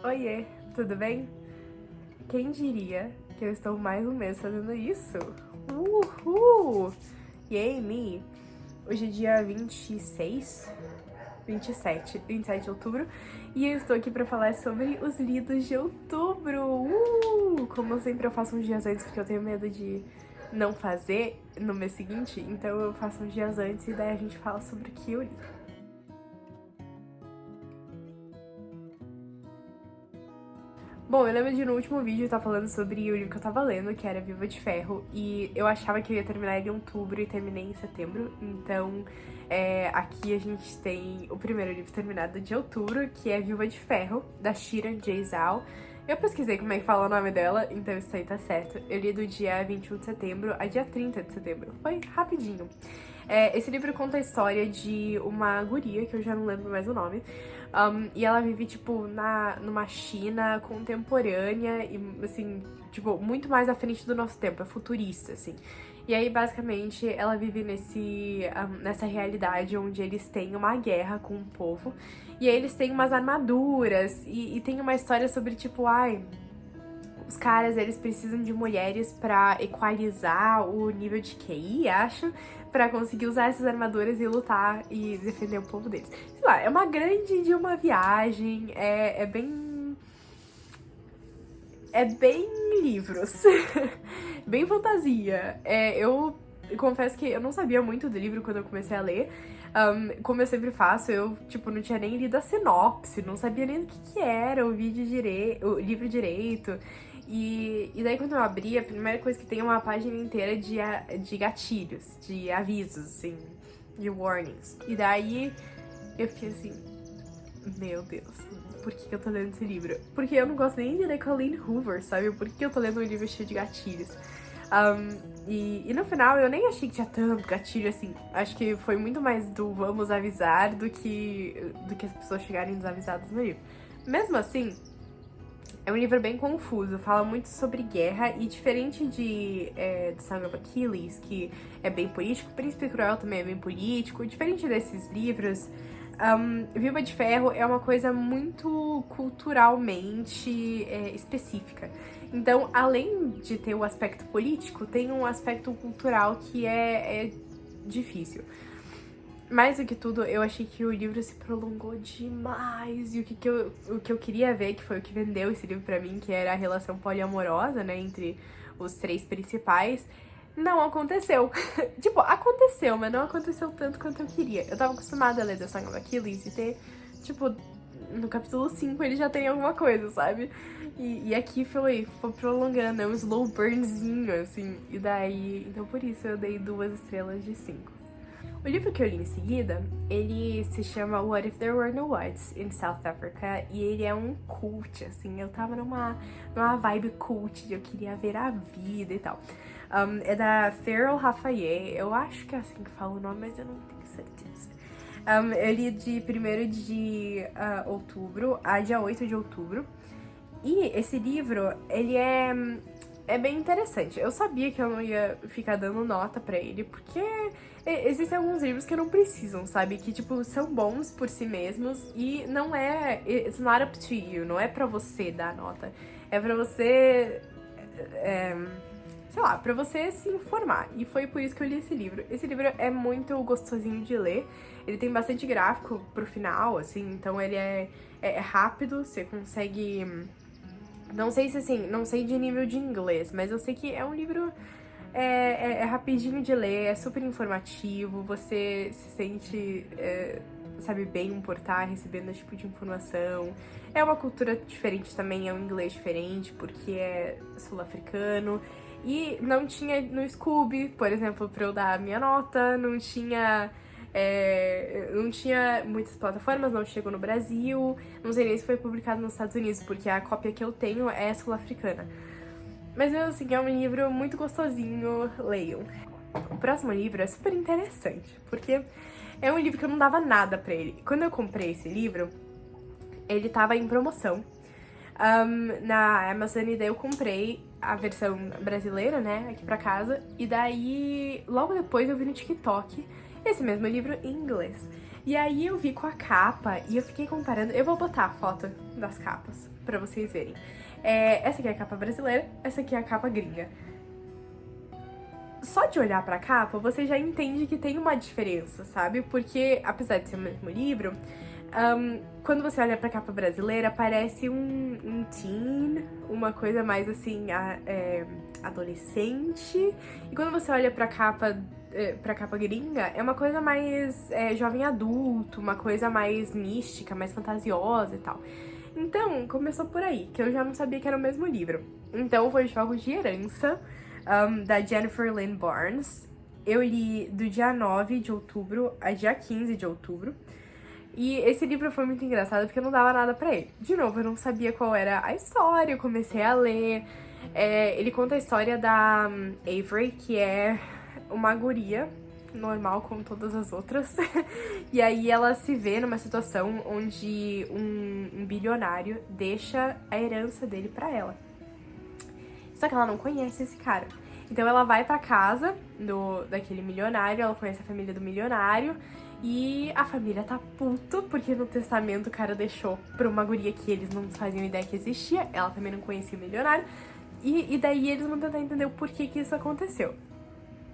Oiê, tudo bem? Quem diria que eu estou mais um mês fazendo isso? Uhul! Yay, me! Hoje é dia 27 de outubro e eu estou aqui para falar sobre os lidos de outubro! Como sempre eu faço uns dias antes porque eu tenho medo de não fazer no mês seguinte, então eu faço uns dias antes e daí a gente fala sobre o que eu li. Bom, eu lembro de no último vídeo eu tava falando sobre o livro que eu tava lendo, que era Viúva de Ferro, e eu achava que eu ia terminar ele em outubro e terminei em setembro, então aqui a gente tem o primeiro livro terminado de outubro, que é Viúva de Ferro, da Shiran J. Zhao. Eu pesquisei como é que fala o nome dela, então isso aí tá certo. Eu li do dia 21 de setembro a dia 30 de setembro, foi rapidinho. Esse livro conta a história de uma guria, que eu já não lembro mais o nome, e ela vive, tipo, numa China contemporânea e, assim, tipo, muito mais à frente do nosso tempo, é futurista, assim. E aí, basicamente, ela vive nessa realidade onde eles têm uma guerra com o povo, e aí eles têm umas armaduras, e tem uma história sobre, tipo, os caras, eles precisam de mulheres pra equalizar o nível de QI, acho, pra conseguir usar essas armaduras e lutar e defender o povo deles. Sei lá, é uma grande de uma viagem, é bem... É bem livros. Bem fantasia. Eu confesso que eu não sabia muito do livro quando eu comecei a ler. Como eu sempre faço, eu, tipo, não tinha nem lido a sinopse, não sabia nem o que era o livro direito. E daí quando eu abri, a primeira coisa que tem é uma página inteira de gatilhos, de avisos, assim, de warnings. E daí eu fiquei assim, meu Deus, por que eu tô lendo esse livro? Porque eu não gosto nem de ler Colleen Hoover, sabe? Por que eu tô lendo um livro cheio de gatilhos? E no final eu nem achei que tinha tanto gatilho assim. Acho que foi muito mais do vamos avisar do que as pessoas chegarem desavisadas no livro. Mesmo assim, é um livro bem confuso, fala muito sobre guerra e diferente de The Song of Achilles, que é bem político, Príncipe Cruel também é bem político, diferente desses livros, Viúva de Ferro é uma coisa muito culturalmente específica. Então, além de ter o aspecto político, tem um aspecto cultural que é difícil. Mais do que tudo, eu achei que o livro se prolongou demais. E o que eu queria ver, que foi o que vendeu esse livro pra mim, que era a relação poliamorosa, né, entre os três principais, não aconteceu. Tipo, aconteceu, mas não aconteceu tanto quanto eu queria. Eu tava acostumada a ler The Song of Achilles e ter, tipo, no capítulo 5 ele já tem alguma coisa, sabe? E aqui foi prolongando, é um slow burnzinho, assim. E daí, então por isso eu dei 2 estrelas de 5. O livro que eu li em seguida, ele se chama What If There Were No Whites in South Africa, e ele é um cult, assim, eu tava numa vibe cult de eu queria ver a vida e tal. É da Feral Rafaye, eu acho que é assim que fala o nome, mas eu não tenho certeza. Eu li de 1º de outubro a dia 8 de outubro, e esse livro, ele é bem interessante. Eu sabia que eu não ia ficar dando nota pra ele, porque existem alguns livros que não precisam, sabe? Que, tipo, são bons por si mesmos e não é... It's not up to you, não é pra você dar nota. É pra você... sei lá, pra você se informar. E foi por isso que eu li esse livro. Esse livro é muito gostosinho de ler. Ele tem bastante gráfico pro final, assim, então ele é rápido, você consegue... Não sei se assim, não sei de nível de inglês, mas eu sei que é um livro rapidinho de ler, é super informativo, você se sente, sabe, bem por estar recebendo esse tipo de informação. É uma cultura diferente também, é um inglês diferente, porque é sul-africano. E não tinha no Scooby, por exemplo, pra eu dar a minha nota, não tinha muitas plataformas, não chegou no Brasil, não sei nem se foi publicado nos Estados Unidos, porque a cópia que eu tenho é sul-africana. Mas mesmo assim, é um livro muito gostosinho, leiam. O próximo livro é super interessante, porque é um livro que eu não dava nada pra ele. Quando eu comprei esse livro, ele tava em promoção na Amazon, e daí eu comprei a versão brasileira, né, aqui pra casa, e daí logo depois eu vi no TikTok esse mesmo livro em inglês. E aí eu vi com a capa e eu fiquei comparando. Eu vou botar a foto das capas pra vocês verem. Essa aqui é a capa brasileira, essa aqui é a capa gringa. Só de olhar pra capa, você já entende que tem uma diferença, sabe? Porque, apesar de ser o mesmo livro, quando você olha pra capa brasileira, parece um teen, uma coisa mais assim, adolescente. E quando você olha pra capa gringa, é uma coisa mais jovem adulto, uma coisa mais mística, mais fantasiosa e tal. Então, começou por aí, que eu já não sabia que era o mesmo livro. Então, foi Jogos de Herança, da Jennifer Lynn Barnes. Eu li do dia 9 de outubro a dia 15 de outubro. E esse livro foi muito engraçado porque eu não dava nada pra ele. De novo, eu não sabia qual era a história, eu comecei a ler. Ele conta a história da Avery, que é uma guria normal como todas as outras. E aí ela se vê numa situação onde um bilionário deixa a herança dele pra ela. Só que ela não conhece esse cara. Então ela vai pra casa daquele milionário, ela conhece a família do milionário. E a família tá puta, porque no testamento o cara deixou pra uma guria que eles não faziam ideia que existia. Ela também não conhecia o milionário. E daí eles vão tentar entender o porquê que isso aconteceu.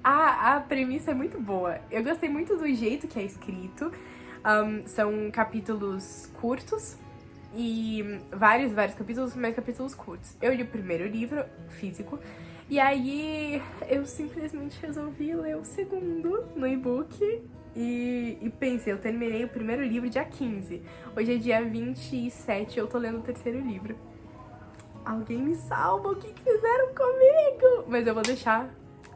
A premissa é muito boa. Eu gostei muito do jeito que é escrito. São capítulos curtos. E vários capítulos, mas capítulos curtos. Eu li o primeiro livro, físico. E aí eu simplesmente resolvi ler o segundo no e-book. E pensei, eu terminei o primeiro livro dia 15. Hoje é dia 27 e eu tô lendo o terceiro livro. Alguém me salva, o que fizeram comigo? Mas eu vou deixar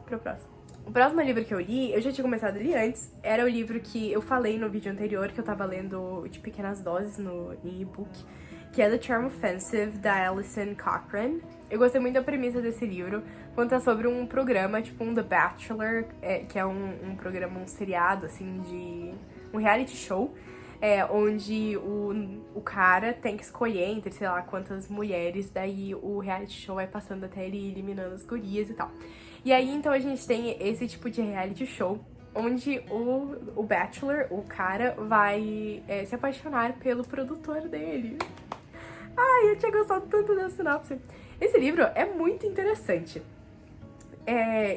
pro próximo. O próximo livro que eu li, eu já tinha começado a ler antes, era o livro que eu falei no vídeo anterior, que eu tava lendo de pequenas doses em e-book, que é The Charm Offensive, da Alison Cochrane. Eu gostei muito da premissa desse livro, conta sobre um programa, tipo um The Bachelor, que é um programa, um seriado, assim, de um reality show, onde o cara tem que escolher entre, sei lá, quantas mulheres, daí o reality show vai passando até ele ir eliminando as gurias e tal. E aí, então, a gente tem esse tipo de reality show, onde o Bachelor, o cara, vai se apaixonar pelo produtor dele. Ai, eu tinha gostado tanto da sinopse. Esse livro é muito interessante.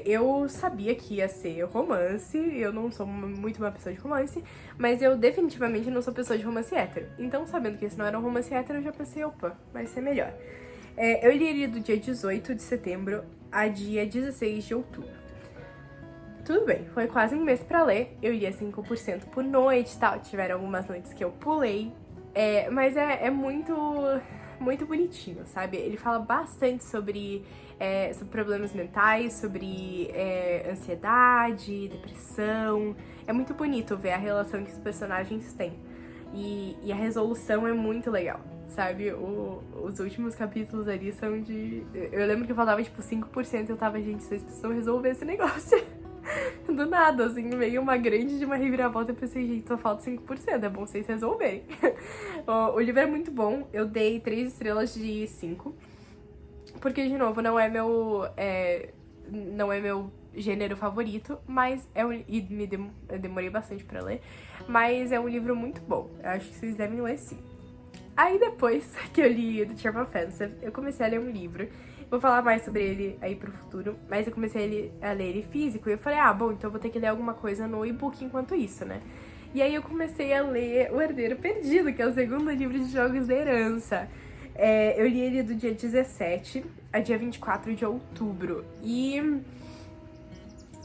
Eu sabia que ia ser romance, eu não sou muito uma pessoa de romance, mas eu definitivamente não sou pessoa de romance hétero. Então, sabendo que esse não era um romance hétero, eu já pensei, opa, vai ser melhor. Eu li ele do dia 18 de setembro a dia 16 de outubro. Tudo bem, foi quase um mês pra ler, eu lia 5% por noite e tal, tiveram algumas noites que eu pulei, mas é muito, muito bonitinho, sabe? Ele fala bastante sobre problemas mentais, sobre ansiedade, depressão. É muito bonito ver a relação que os personagens têm. E a resolução é muito legal, sabe? Os últimos capítulos ali são de... Eu lembro que faltava, tipo, 5% e eu tava, gente, vocês precisam resolver esse negócio. Do nada, assim, veio uma grande de uma reviravolta e eu pensei, gente, só falta 5%, é bom vocês resolverem. O livro é muito bom, eu dei 3 estrelas de 5. Porque, de novo, não é meu gênero favorito, mas eu demorei bastante pra ler, mas é um livro muito bom. Eu acho que vocês devem ler sim. Aí depois que eu li The Charm Offensive, eu comecei a ler um livro. Vou falar mais sobre ele aí pro futuro, mas eu comecei a ler ele físico e eu falei, bom, então eu vou ter que ler alguma coisa no e-book enquanto isso, né? E aí eu comecei a ler O Herdeiro Perdido, que é o segundo livro de Jogos da Herança. Eu li ele do dia 17 a dia 24 de outubro. E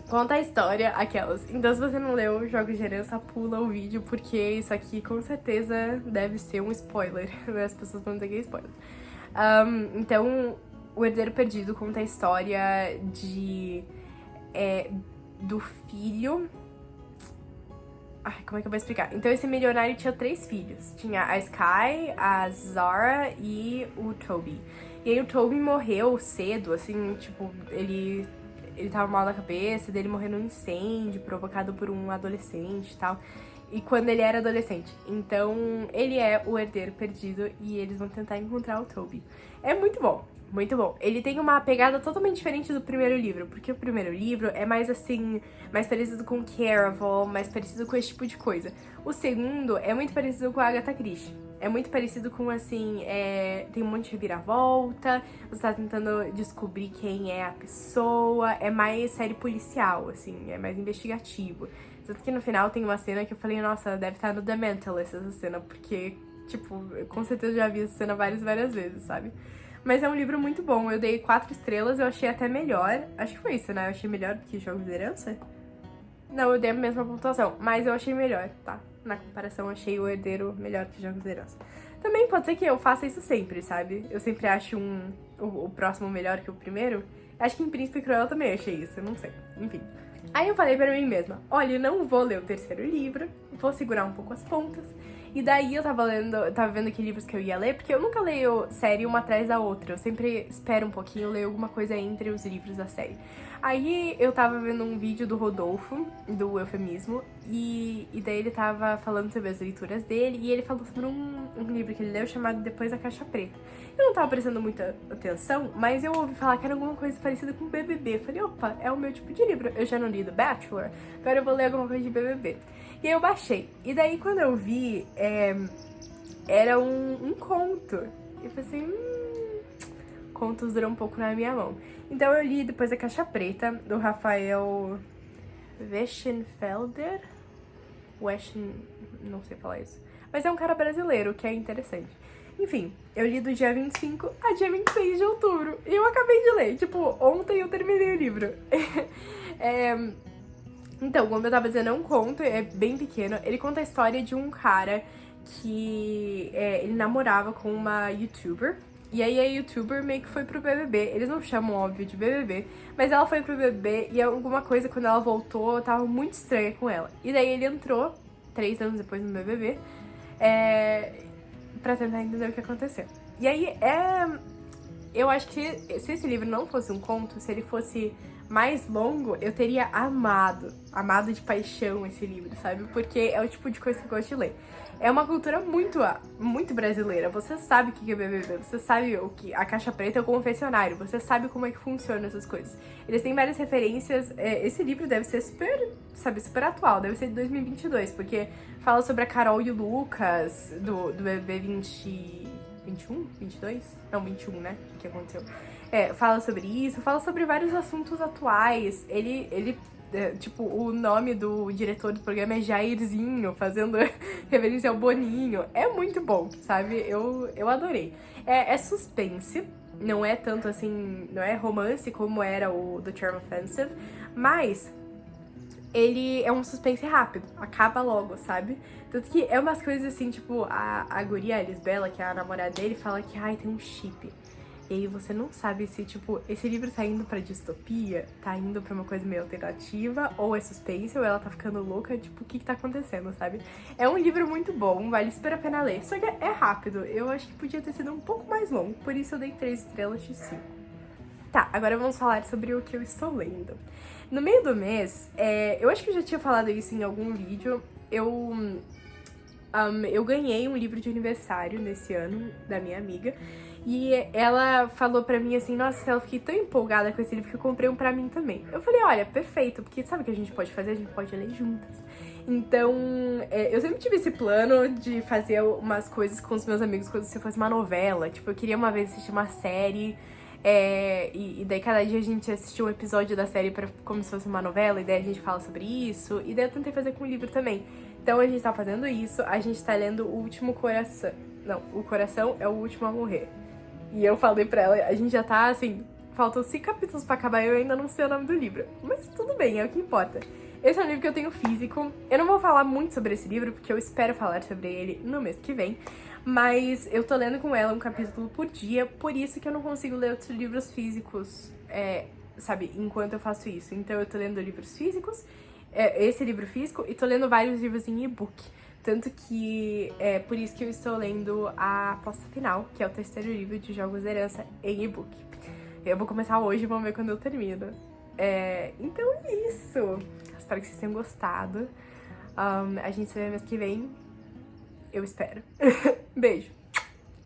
conta a história, aquelas. Então, se você não leu Jogos de Herança, pula o vídeo, porque isso aqui com certeza deve ser um spoiler. As pessoas vão dizer que é spoiler. Então, O Herdeiro Perdido conta a história do filho... Ai, como é que eu vou explicar? Então, esse milionário tinha 3 filhos. Tinha a Sky, a Zara e o Toby. E aí o Toby morreu cedo, assim, tipo, ele tava mal da cabeça, dele morreu num incêndio provocado por um adolescente e tal. e quando ele era adolescente. Então, ele é o herdeiro perdido e eles vão tentar encontrar o Toby. É muito bom. Muito bom. Ele tem uma pegada totalmente diferente do primeiro livro, porque o primeiro livro é mais assim, mais parecido com Caraval, mais parecido com esse tipo de coisa. O segundo é muito parecido com a Agatha Christie. É muito parecido com, assim, tem um monte de reviravolta, você tá tentando descobrir quem é a pessoa, é mais série policial, assim, é mais investigativo. Tanto que no final tem uma cena que eu falei, nossa, deve estar no The Mentalist essa cena, porque, tipo, eu com certeza já vi essa cena várias vezes, sabe? Mas é um livro muito bom, eu dei 4 estrelas, eu achei até melhor, acho que foi isso, né? Eu achei melhor do que Jogos de Herança. Não, eu dei a mesma pontuação, mas eu achei melhor, tá? Na comparação, eu achei o Herdeiro melhor que Jogos de Herança. Também pode ser que eu faça isso sempre, sabe? Eu sempre acho o próximo melhor que o primeiro. Acho que em Príncipe Cruel eu também achei isso, eu não sei. Enfim. Aí eu falei pra mim mesma, olha, eu não vou ler o terceiro livro, vou segurar um pouco as pontas. E daí eu tava vendo que livros que eu ia ler, porque eu nunca leio série uma atrás da outra. Eu sempre espero um pouquinho, leio alguma coisa entre os livros da série. Aí eu tava vendo um vídeo do Rodolfo, do Eufemismo, e daí ele tava falando sobre as leituras dele, e ele falou sobre um livro que ele leu chamado Depois da Caixa Preta. Eu não tava prestando muita atenção, mas eu ouvi falar que era alguma coisa parecida com BBB. Eu falei, opa, é o meu tipo de livro. Eu já não li do Bachelor, agora eu vou ler alguma coisa de BBB. E aí eu baixei. E daí quando eu vi, era um conto. Eu pensei, contos duram um pouco na minha mão. Então eu li Depois da Caixa Preta, do Rafael Weschenfelder. Não sei falar isso. Mas é um cara brasileiro, que é interessante. Enfim, eu li do dia 25 a dia 26 de outubro. E eu acabei de ler. Tipo, ontem eu terminei o livro. Então, como eu tava dizendo, é um conto, é bem pequeno. Ele conta a história de um cara que ele namorava com uma youtuber. E aí a youtuber meio que foi pro BBB. Eles não chamam, óbvio, de BBB, mas ela foi pro BBB e alguma coisa, quando ela voltou, tava muito estranha com ela. E daí ele entrou, 3 anos depois no BBB, pra tentar entender o que aconteceu. E aí eu acho que se esse livro não fosse um conto, se ele fosse mais longo, eu teria amado de paixão esse livro, sabe? Porque é o tipo de coisa que eu gosto de ler. É uma cultura muito brasileira. Você sabe o que é BBB, você sabe o que a Caixa Preta é o confessionário, você sabe como é que funciona essas coisas. Eles têm várias referências. Esse livro deve ser super atual, deve ser de 2022, porque fala sobre a Carol e o Lucas do BBB 21? 22? Não, 21, né? O que aconteceu? Fala sobre isso, fala sobre vários assuntos atuais. Tipo, o nome do diretor do programa é Jairzinho, fazendo referência ao Boninho. É muito bom, sabe? Eu adorei. É suspense, não é tanto assim, não é romance como era o do Charm Offensive, mas ele é um suspense rápido, acaba logo, sabe? Tanto que é umas coisas assim, tipo, a guria, a Lisbela, que é a namorada dele, fala que, ai, tem um chip. E aí você não sabe se, tipo, esse livro tá indo pra distopia, tá indo pra uma coisa meio alternativa, ou é suspense, ou ela tá ficando louca, tipo, o que tá acontecendo, sabe? É um livro muito bom, vale super a pena ler, só que é rápido, eu acho que podia ter sido um pouco mais longo, por isso eu dei 3 estrelas de 5. Tá, agora vamos falar sobre o que eu estou lendo. No meio do mês, eu acho que eu já tinha falado isso em algum vídeo, eu ganhei um livro de aniversário nesse ano, da minha amiga, e ela falou pra mim assim, nossa, eu fiquei tão empolgada com esse livro que eu comprei um pra mim também. Eu falei, olha, perfeito, porque sabe o que a gente pode fazer? A gente pode ler juntas. Então, eu sempre tive esse plano de fazer umas coisas com os meus amigos quando se fosse uma novela. Tipo, eu queria uma vez assistir uma série, e daí cada dia a gente assistiu um episódio da série como se fosse uma novela, e daí a gente fala sobre isso, e daí eu tentei fazer com o livro também. Então a gente tá fazendo isso, a gente tá lendo O Último Coração. Não, O Coração é o Último a Morrer. E eu falei pra ela, a gente já tá assim, faltam 5 capítulos pra acabar e eu ainda não sei o nome do livro. Mas tudo bem, é o que importa. Esse é um livro que eu tenho físico. Eu não vou falar muito sobre esse livro, porque eu espero falar sobre ele no mês que vem. Mas eu tô lendo com ela um capítulo por dia, por isso que eu não consigo ler outros livros físicos, sabe, enquanto eu faço isso. Então eu tô lendo livros físicos, esse livro físico, e tô lendo vários livros em e-book. Tanto que é por isso que eu estou lendo a Aposta Final, que é o terceiro livro de Jogos de Herança em e-book. Eu vou começar hoje, vamos ver quando eu termino. Então é isso. Espero que vocês tenham gostado. A gente se vê mês que vem. Eu espero. Beijo.